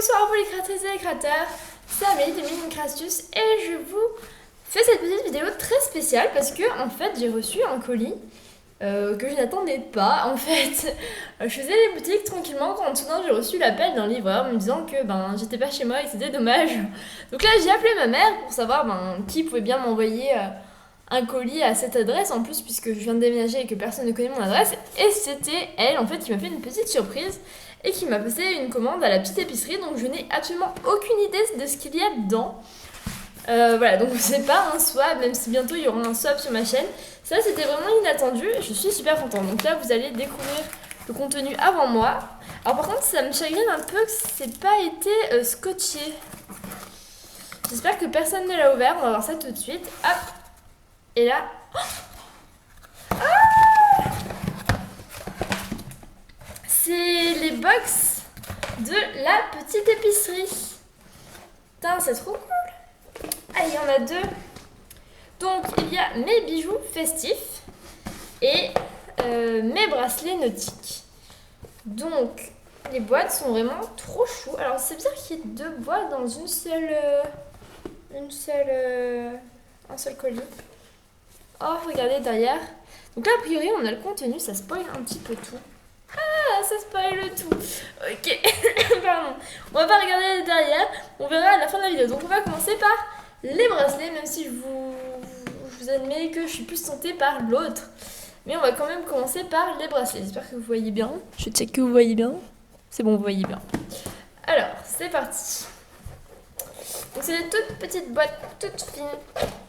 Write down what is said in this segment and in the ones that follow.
bonsoir à vous les créatrices et les créateurs, c'est Amélie de Minecraftus et je vous fais cette petite vidéo très spéciale parce que en fait j'ai reçu un colis que je n'attendais pas. En fait, je faisais les boutiques tranquillement quand soudain j'ai reçu l'appel d'un livreur me disant que j'étais pas chez moi et que c'était dommage. Donc là j'ai appelé ma mère pour savoir qui pouvait bien m'envoyer un colis à cette adresse en plus puisque je viens de déménager et que personne ne connaît mon adresse, et c'était elle en fait qui m'a fait une petite surprise et qui m'a passé une commande à la petite épicerie, donc je n'ai absolument aucune idée de ce qu'il y a dedans. Voilà, donc c'est pas un swap, même si bientôt il y aura un swap sur ma chaîne. Ça c'était vraiment inattendu, je suis super contente. Donc là vous allez découvrir le contenu avant moi. Alors par contre ça me chagrine un peu que c'est pas été scotché. J'espère que personne ne l'a ouvert, on va voir ça tout de suite. Hop. Et là... Ah, c'est les box de la petite épicerie. Putain, c'est trop cool. Ah, il y en a deux. Donc, il y a mes bijoux festifs et mes bracelets nautiques. Donc, les boîtes sont vraiment trop chou. Alors, c'est bizarre qu'il y ait deux boîtes dans un seul colis. Oh, regardez derrière. Donc là, a priori, on a le contenu. Ça spoil un petit peu tout. Ah, ça spoil le tout. Ok, pardon. On va pas regarder derrière. On verra à la fin de la vidéo. Donc on va commencer par les bracelets, même si je vous admets que je suis plus tentée par l'autre. Mais on va quand même commencer par les bracelets. J'espère que vous voyez bien. Je check que vous voyez bien. C'est bon, vous voyez bien. Alors, c'est parti. Donc c'est des toutes petites boîtes, toutes fines,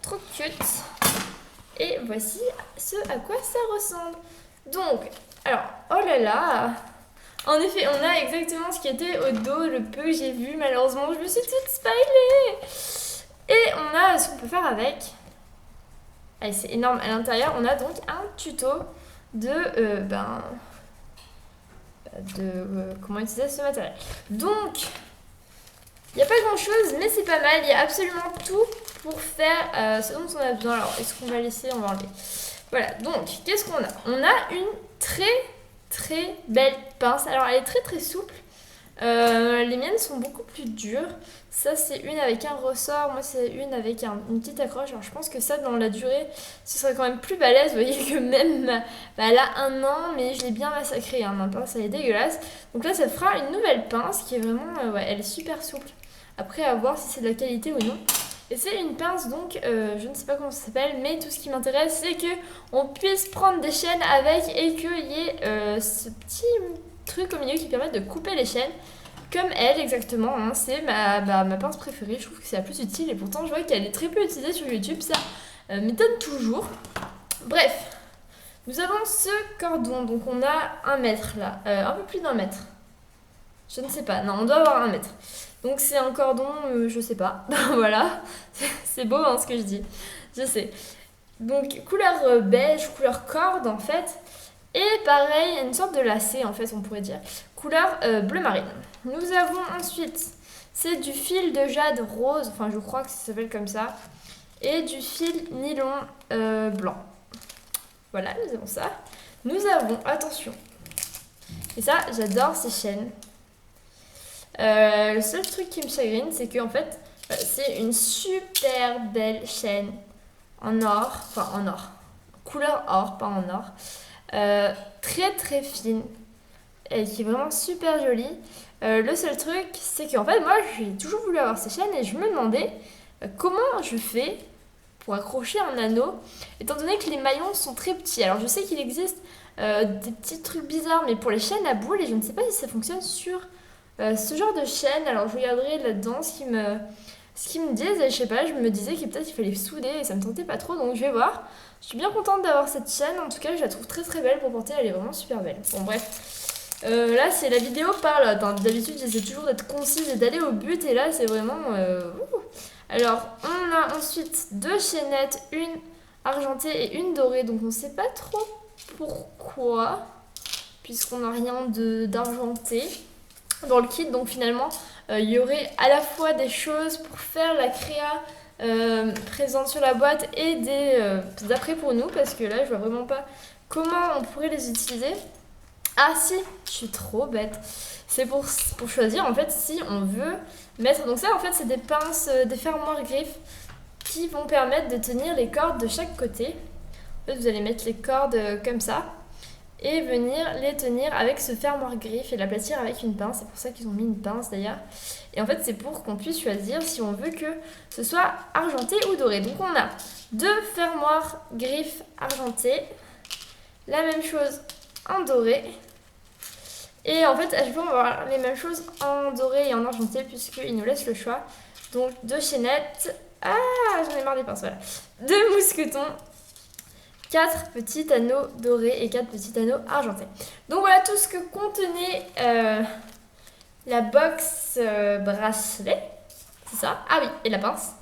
trop cute. Et voici ce à quoi ça ressemble. Donc, alors, oh là là. En effet, on a exactement ce qui était au dos, le peu que j'ai vu. Malheureusement, je me suis toute spoilée. Et on a ce qu'on peut faire avec. Allez, c'est énorme. À l'intérieur, on a donc un tuto de comment utiliser ce matériel. Donc, il n'y a pas grand chose, mais c'est pas mal. Il y a absolument tout pour faire ce dont on a besoin. Alors, est-ce qu'on va laisser? On va enlever. Voilà, donc, qu'est-ce qu'on a? On a une très belle pince. Alors, elle est très souple. Les miennes sont beaucoup plus dures. Ça, c'est une avec un ressort. Moi, c'est une avec une petite accroche. Alors, je pense que ça, dans la durée, ce serait quand même plus balèze. Vous voyez que même, elle a 1 an, mais je l'ai bien massacrée. Ma pince, elle est dégueulasse. Donc là, ça fera une nouvelle pince qui est vraiment... elle est super souple. Après, à voir si c'est de la qualité ou non. Et c'est une pince, donc, je ne sais pas comment ça s'appelle, mais tout ce qui m'intéresse, c'est qu'on puisse prendre des chaînes avec et qu'il y ait ce petit truc au milieu qui permet de couper les chaînes. Comme elle, exactement, hein, c'est ma pince préférée. Je trouve que c'est la plus utile et pourtant, je vois qu'elle est très peu utilisée sur YouTube. Ça m'étonne toujours. Bref, nous avons ce cordon, donc on a 1 mètre là, un peu plus d'1 mètre. Je ne sais pas, non, on doit avoir 1 mètre. Donc c'est un cordon, je sais pas, voilà, c'est beau ce que je dis, je sais. Donc couleur beige, couleur corde en fait, et pareil, une sorte de lacet en fait on pourrait dire, couleur bleu marine. Nous avons ensuite, c'est du fil de jade rose, enfin je crois que ça s'appelle comme ça, et du fil nylon blanc. Voilà, nous avons ça. Nous avons, attention, et ça j'adore ces chaînes. Le seul truc qui me chagrine, c'est que en fait, c'est une super belle chaîne en or, couleur or, pas en or, très fine et qui est vraiment super jolie. Le seul truc, c'est qu'en fait, moi, j'ai toujours voulu avoir ces chaînes et je me demandais comment je fais pour accrocher un anneau, étant donné que les maillons sont très petits. Alors, je sais qu'il existe des petits trucs bizarres, mais pour les chaînes à boules, et je ne sais pas si ça fonctionne sur ce genre de chaîne. Alors je regarderai là-dedans ce qu'ils me disent, et je sais pas, je me disais qu'il peut-être il fallait souder et ça me tentait pas trop, donc je vais voir. Je suis bien contente d'avoir cette chaîne, en tout cas je la trouve très belle pour porter, elle est vraiment super belle. Bon bref, là c'est la vidéo parlotte, hein. D'habitude j'essaie toujours d'être concise et d'aller au but, et là c'est vraiment... Alors on a ensuite 2 chaînettes, une argentée et une dorée, donc on sait pas trop pourquoi, puisqu'on n'a rien d'argenté dans le kit. Donc finalement il y aurait à la fois des choses pour faire la créa présente sur la boîte et des apprêts pour nous, parce que là je vois vraiment pas comment on pourrait les utiliser. Ah si, je suis trop bête. C'est pour choisir en fait si on veut mettre... Donc ça en fait c'est des pinces, des fermoirs griffes qui vont permettre de tenir les cordes de chaque côté. En fait vous allez mettre les cordes comme ça et venir les tenir avec ce fermoir griffe et l'aplatir avec une pince. C'est pour ça qu'ils ont mis une pince d'ailleurs. Et en fait c'est pour qu'on puisse choisir si on veut que ce soit argenté ou doré. Donc on a 2 fermoirs griffes argentés, la même chose en doré. Et en fait, à chaque fois, on va avoir les mêmes choses en doré et en argenté, puisqu'ils nous laissent le choix. Donc, 2 chaînettes. Ah, j'en ai marre des pinces, voilà. 2 mousquetons. 4 petits anneaux dorés et 4 petits anneaux argentés. Donc, voilà tout ce que contenait la box bracelet. C'est ça. Ah oui, et la pince.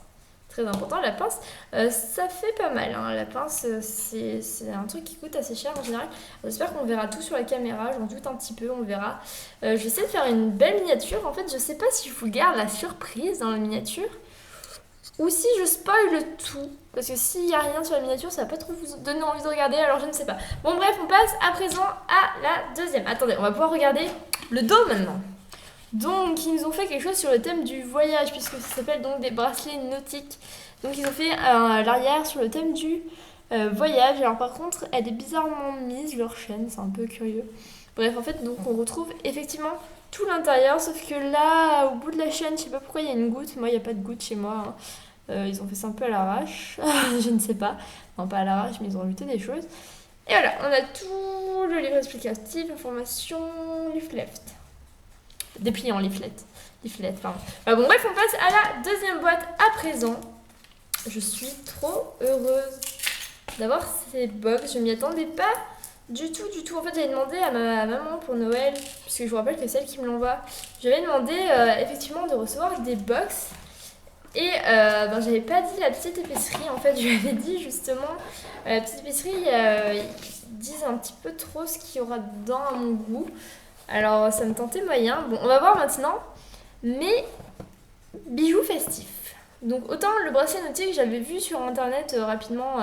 Très important, la pince, ça fait pas mal. Hein. La pince, c'est un truc qui coûte assez cher en général. J'espère qu'on verra tout sur la caméra, j'en doute un petit peu, on verra. Je vais essayer de faire une belle miniature. En fait, je sais pas si je vous garde la surprise dans la miniature ou si je spoil tout. Parce que s'il n'y a rien sur la miniature, ça va pas trop vous donner envie de regarder, alors je ne sais pas. Bon, bref, on passe à présent à la deuxième. Attendez, on va pouvoir regarder le dos maintenant. Donc, ils nous ont fait quelque chose sur le thème du voyage, puisque ça s'appelle donc des bracelets nautiques. Donc, ils ont fait l'arrière sur le thème du voyage. Alors, par contre, elle est bizarrement mise, leur chaîne, c'est un peu curieux. Bref, en fait, donc on retrouve effectivement tout l'intérieur, sauf que là, au bout de la chaîne, je sais pas pourquoi il y a une goutte. Moi, il n'y a pas de goutte chez moi. Hein. Ils ont fait ça un peu à l'arrache, je ne sais pas. Non, pas à l'arrache, mais ils ont rajouté des choses. Et voilà, on a tout le livre explicatif, information, leaflet. Dépliant, leaflet, pardon. Bon, bref, on passe à la deuxième boîte à présent. Je suis trop heureuse d'avoir ces box. Je m'y attendais pas du tout. En fait, j'avais demandé à ma maman pour Noël, puisque je vous rappelle que c'est celle qui me l'envoie. J'avais demandé effectivement de recevoir des box. Et j'avais pas dit la petite épicerie. En fait, je lui avais dit justement, la petite épicerie, ils disent un petit peu trop ce qu'il y aura dedans à mon goût. Alors, ça me tentait moyen. Bon, on va voir maintenant mes bijoux festifs. Donc, autant le bracelet nautique, j'avais vu sur internet rapidement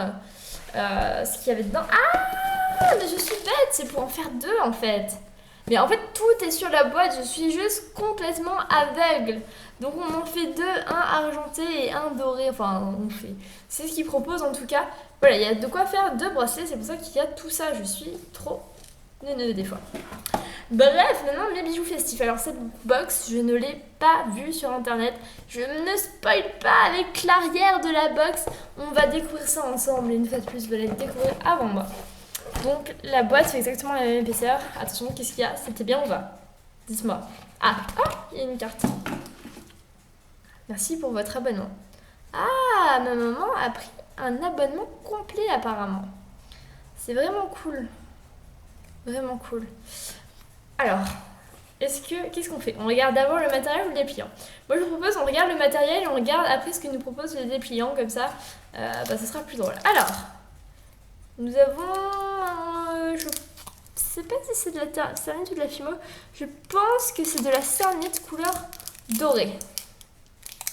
ce qu'il y avait dedans. Ah, mais je suis bête, c'est pour en faire 2 en fait. Mais en fait, tout est sur la boîte, je suis juste complètement aveugle. Donc, on en fait 2, un argenté et un doré. Enfin, on fait. C'est ce qu'ils proposent en tout cas. Voilà, il y a de quoi faire 2 bracelets, c'est pour ça qu'il y a tout ça. Je suis trop neuneux des fois. Bref, maintenant mes bijoux festifs. Alors cette box, je ne l'ai pas vue sur internet. Je ne spoil pas avec l'arrière de la box. On va découvrir ça ensemble. Et une fois de plus, vous allez le découvrir avant moi. Donc la boîte fait exactement la même épaisseur. Attention, qu'est-ce qu'il y a? C'était bien ou pas? Dites-moi. Ah, il y a une carte. Merci pour votre abonnement. Ah, ma maman a pris un abonnement complet apparemment. C'est vraiment cool. Vraiment cool. Alors, qu'est-ce qu'on fait? On regarde d'abord le matériel ou le dépliant? Moi je vous propose, on regarde le matériel et on regarde après ce que nous propose le dépliant, comme ça, ça sera plus drôle. Alors, nous avons, je sais pas si c'est de la cernite ou de la fimo, je pense que c'est de la cernite couleur dorée.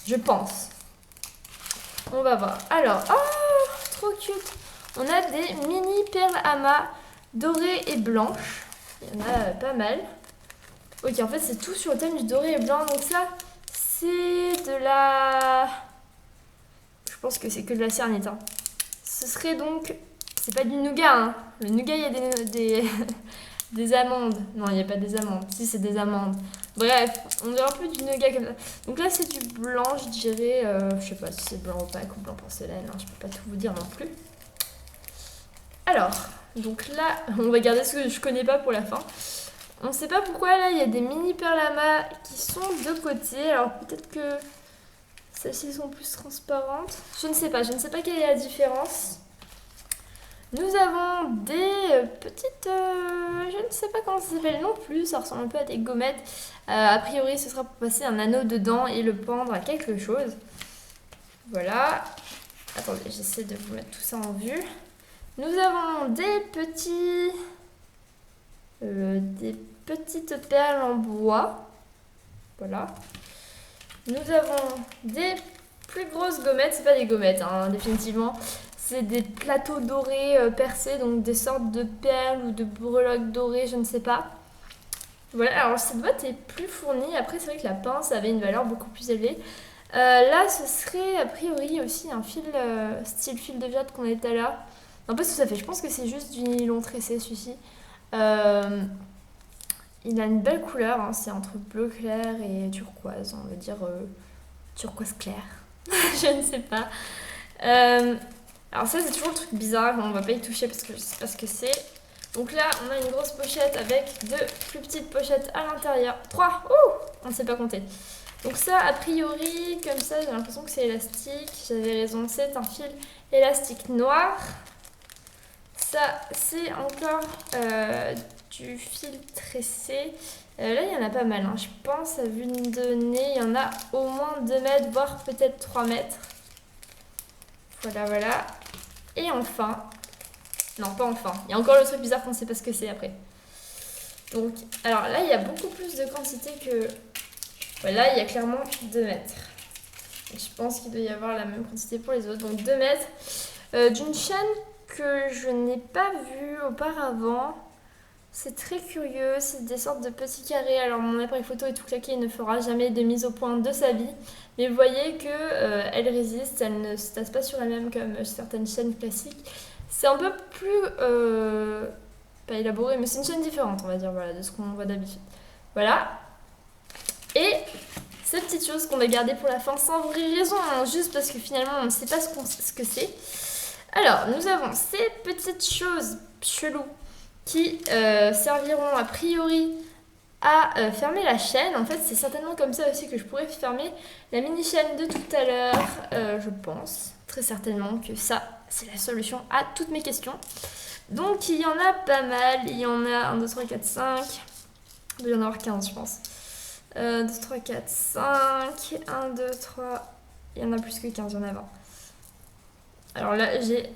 Je pense. On va voir. Alors, oh, trop cute. On a des mini perles amas dorées et blanches. Il y en a pas mal. Ok, en fait, c'est tout sur le thème du doré et blanc. Donc ça, c'est de la... Je pense que c'est que de la cernite. Hein. Ce serait donc... C'est pas du nougat. Hein. Le nougat, il y a des amandes. Non, il n'y a pas des amandes. Si, c'est des amandes. Bref, on dirait un peu du nougat comme ça. Donc là, c'est du blanc, je dirais. Je sais pas si c'est blanc opaque ou blanc porcelaine. Hein. Je peux pas tout vous dire non plus. Alors... Donc là, on va garder ce que je connais pas pour la fin. On sait pas pourquoi là, il y a des mini perles amas qui sont de côté. Alors peut-être que celles-ci sont plus transparentes. Je ne sais pas quelle est la différence. Nous avons des petites... je ne sais pas comment ça s'appelle non plus. Ça ressemble un peu à des gommettes. A priori, ce sera pour passer un anneau dedans et le pendre à quelque chose. Voilà. Attendez, j'essaie de vous mettre tout ça en vue. Nous avons des petites perles en bois. Voilà. Nous avons des plus grosses gommettes. C'est pas des gommettes, hein, définitivement. C'est des plateaux dorés percés, donc des sortes de perles ou de breloques dorées, je ne sais pas. Voilà, alors cette boîte est plus fournie. Après, c'est vrai que la pince avait une valeur beaucoup plus élevée. Là, ce serait a priori aussi un fil style fil de viande qu'on a tout à l'heure. Non, pas ce que ça fait. Je pense que c'est juste du nylon tressé, celui-ci. Il a une belle couleur. Hein, c'est entre bleu clair et turquoise. On va dire turquoise clair. Je ne sais pas. Alors ça, c'est toujours le truc bizarre. On va pas y toucher parce que je sais pas ce que c'est. Donc là, on a une grosse pochette avec deux plus petites pochettes à l'intérieur. 3. On ne sait pas compter. Donc ça, a priori, comme ça, j'ai l'impression que c'est élastique. J'avais raison, c'est un fil élastique noir. Ça, c'est encore du fil tressé. Là, il y en a pas mal. Hein. Je pense, à vue de nez, il y en a au moins 2 mètres, voire peut-être 3 mètres. Voilà, voilà. Et enfin... Non, pas enfin. Il y a encore le truc bizarre qu'on ne sait pas ce que c'est après. Donc, alors là, il y a beaucoup plus de quantité que... Voilà, il y a clairement 2 mètres. Et je pense qu'il doit y avoir la même quantité pour les autres. Donc 2 mètres d'une chaîne que je n'ai pas vue auparavant. C'est très curieux. C'est des sortes de petits carrés. Alors mon appareil photo est tout claqué. Il ne fera jamais de mise au point de sa vie. Mais vous voyez que elle résiste. Elle ne se tasse pas sur elle-même comme certaines chaînes classiques. C'est un peu plus... pas élaboré, mais c'est une chaîne différente, on va dire, voilà, de ce qu'on voit d'habitude. Voilà. Et cette petite chose qu'on a gardée pour la fin, sans vraie raison, hein, juste parce que finalement, on ne sait pas ce que c'est. Alors, nous avons ces petites choses cheloues qui serviront a priori à fermer la chaîne. En fait, c'est certainement comme ça aussi que je pourrais fermer la mini-chaîne de tout à l'heure, je pense. Très certainement que ça, c'est la solution à toutes mes questions. Donc, il y en a pas mal. Il y en a 1, 2, 3, 4, 5. Il doit y en avoir 15, je pense. 2, 3, 4, 5. 1, 2, 3. Il y en a plus que 15, il y en a 20. Alors là, j'ai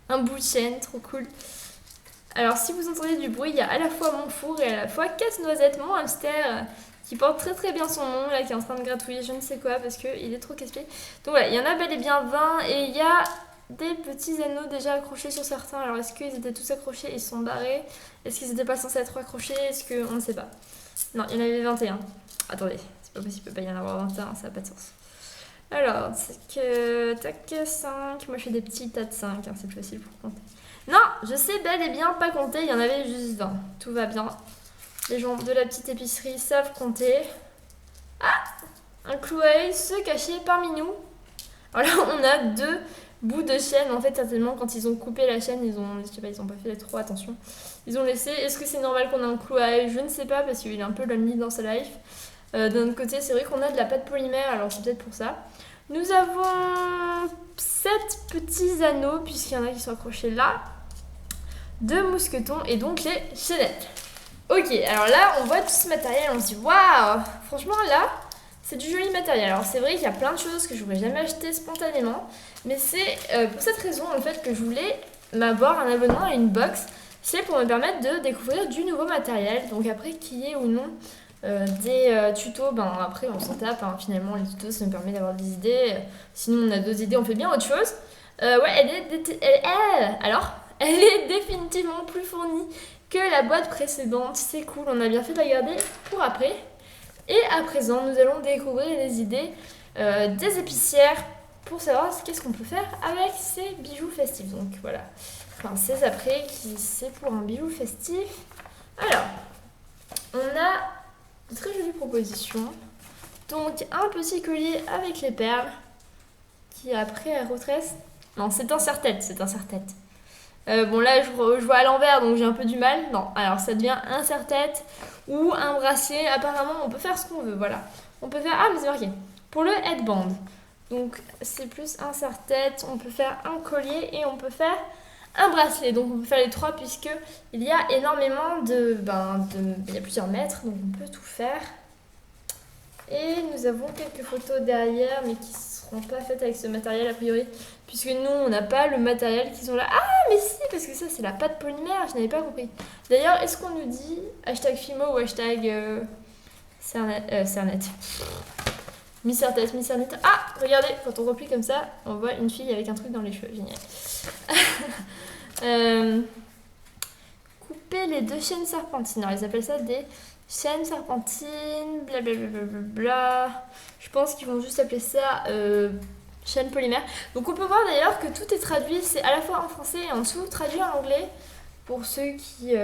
un bout de chaîne, trop cool. Alors, si vous entendez du bruit, il y a à la fois mon four et à la fois Casse-Noisette, mon hamster, qui porte très très bien son nom, là, qui est en train de gratouiller je ne sais quoi, parce qu'il est trop casse-pied. Donc voilà, il y en a bel et bien 20, et il y a des petits anneaux déjà accrochés sur certains. Alors, est-ce qu'ils étaient tous accrochés? Ils sont barrés. Est-ce qu'ils n'étaient pas censés être accrochés? Est-ce que... On ne sait pas. Non, il y en avait 21. Attendez, c'est pas possible, il peut pas y en avoir 21, ça n'a pas de sens. Alors, c'est que... Tac, 5. Moi, je fais des petits tas de 5, hein, c'est plus facile pour compter. Non, je sais bel et bien pas compter, il y en avait juste 20. Tout va bien. Les gens de la petite épicerie savent compter. Ah, un clou à œil se cachait parmi nous. Alors là, on a 2 bouts de chaîne. En fait, certainement, quand ils ont coupé la chaîne, ils ont pas fait trop attention. Ils ont laissé. Est-ce que c'est normal qu'on ait un clou à œil? Je ne sais pas, parce qu'il est un peu lonely dans sa life. D'un autre côté, c'est vrai qu'on a de la pâte polymère, alors c'est peut-être pour ça. Nous avons 7 petits anneaux, puisqu'il y en a qui sont accrochés là. 2 mousquetons et donc les chaînettes. Ok, alors là, on voit tout ce matériel, on se dit waouh! Franchement, là, c'est du joli matériel. Alors, c'est vrai qu'il y a plein de choses que je n'aurais jamais achetées spontanément, mais c'est pour cette raison en fait que je voulais m'avoir un abonnement à une box. C'est pour me permettre de découvrir du nouveau matériel. Donc, après, qu'il y ait ou non des tutos, ben après, on s'en tape. Hein. Finalement, les tutos, ça me permet d'avoir des idées. Sinon, on a 2 idées, on fait bien autre chose. Ouais, elle est définitivement plus fournie que la boîte précédente. C'est cool, on a bien fait de la garder pour après. Et à présent, nous allons découvrir les idées des épicières pour savoir qu'est-ce qu'on peut faire avec ces bijoux festifs. Donc voilà, enfin ces apprêts qui c'est pour un bijou festif. Alors, on a de très jolies propositions. Donc un petit collier avec les perles qui après retresse. Non, c'est un serre-tête, c'est un serre-tête. Bon là je vois à l'envers donc j'ai un peu du mal. Non, alors ça devient un serre-tête ou un bracelet. Apparemment on peut faire ce qu'on veut, voilà. On peut faire... Ah mais c'est marqué. Pour le headband. Donc c'est plus un serre-tête, on peut faire un collier et on peut faire un bracelet. Donc on peut faire les 3 puisque il y a énormément il y a plusieurs mètres donc on peut tout faire. Et nous avons quelques photos derrière mais qui seront pas faites avec ce matériel a priori. Puisque nous, on n'a pas le matériel qu'ils ont là. Ah, mais si, parce que ça, c'est la pâte polymère. Je n'avais pas compris. D'ailleurs, est-ce qu'on nous dit hashtag Fimo ou hashtag Cernet Miss Ernita. Ah, regardez, quand on replie comme ça, on voit une fille avec un truc dans les cheveux. Génial. Couper les 2 chaînes serpentines. Alors, ils appellent ça des chaînes serpentines, blablabla. Je pense qu'ils vont juste appeler ça chaîne polymère. Donc, on peut voir d'ailleurs que tout est traduit. C'est à la fois en français et en dessous, traduit en anglais. Pour ceux qui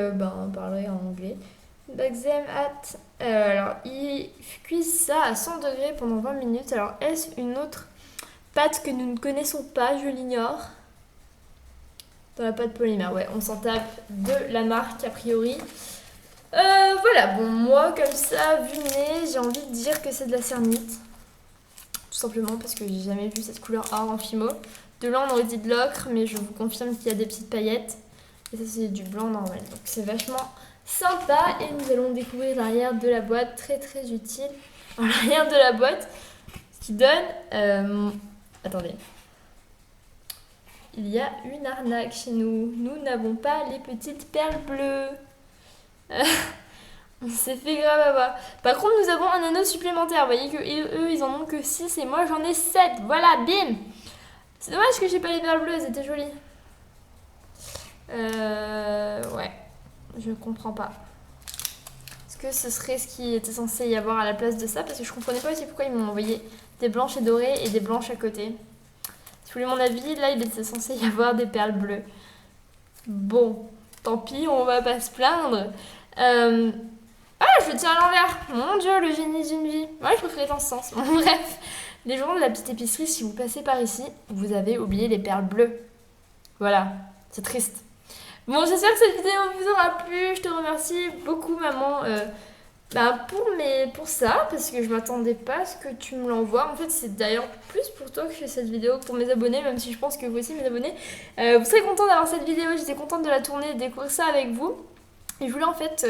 parleraient en anglais. Baxem at. Alors, ils cuisent ça à 100 degrés pendant 20 minutes. Alors, est-ce une autre pâte que nous ne connaissons pas? Je l'ignore. Dans la pâte polymère, ouais, on s'en tape de la marque a priori. Voilà, bon, moi, comme ça, vu le nez, j'ai envie de dire que c'est de la cernite. Tout simplement parce que j'ai jamais vu cette couleur or en Fimo. De là, on aurait dit de l'ocre, mais je vous confirme qu'il y a des petites paillettes. Et ça, c'est du blanc normal. Donc, c'est vachement sympa. Et nous allons découvrir l'arrière de la boîte, très très utile. L'arrière de la boîte, ce qui donne... attendez. Il y a une arnaque chez nous. Nous n'avons pas les petites perles bleues. On s'est fait grave avoir. Par contre, nous avons un anneau supplémentaire. Vous voyez que eux, ils en ont que 6 et moi, j'en ai 7. Voilà, bim. C'est dommage que j'ai pas les perles bleues, elles étaient jolies. Ouais. Je comprends pas. Est-ce que ce serait ce qui était censé y avoir à la place de ça? Parce que je comprenais pas aussi pourquoi ils m'ont envoyé des blanches et dorées et des blanches à côté. Si vous voulez mon avis, là, il était censé y avoir des perles bleues. Bon, tant pis, on va pas se plaindre. Ah, je le tiens à l'envers. Mon Dieu, le génie d'une vie. Ouais, je préférais dans ce sens. Bon, bref, les gens de la petite épicerie, si vous passez par ici, vous avez oublié les perles bleues. Voilà, c'est triste. Bon, j'espère que cette vidéo vous aura plu. Je te remercie beaucoup, maman, pour ça, parce que je m'attendais pas à ce que tu me l'envoies. En fait, c'est d'ailleurs plus pour toi que je fais cette vidéo, pour mes abonnés, même si je pense que vous aussi, mes abonnés, vous serez contents d'avoir cette vidéo. J'étais contente de la tourner et de découvrir ça avec vous. Et je voulais en fait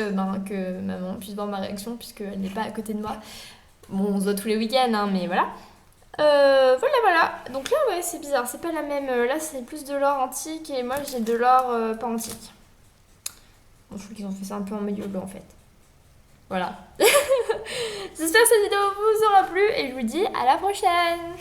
que maman puisse voir ma réaction, puisqu'elle n'est pas à côté de moi. Bon, on se voit tous les week-ends, hein, mais voilà. Voilà. Donc là, ouais, c'est bizarre, c'est pas la même. Là, c'est plus de l'or antique et moi, j'ai de l'or pas antique. Bon, je trouve qu'ils ont fait ça un peu en milieu en fait. Voilà. J'espère que cette vidéo vous aura plu et je vous dis à la prochaine.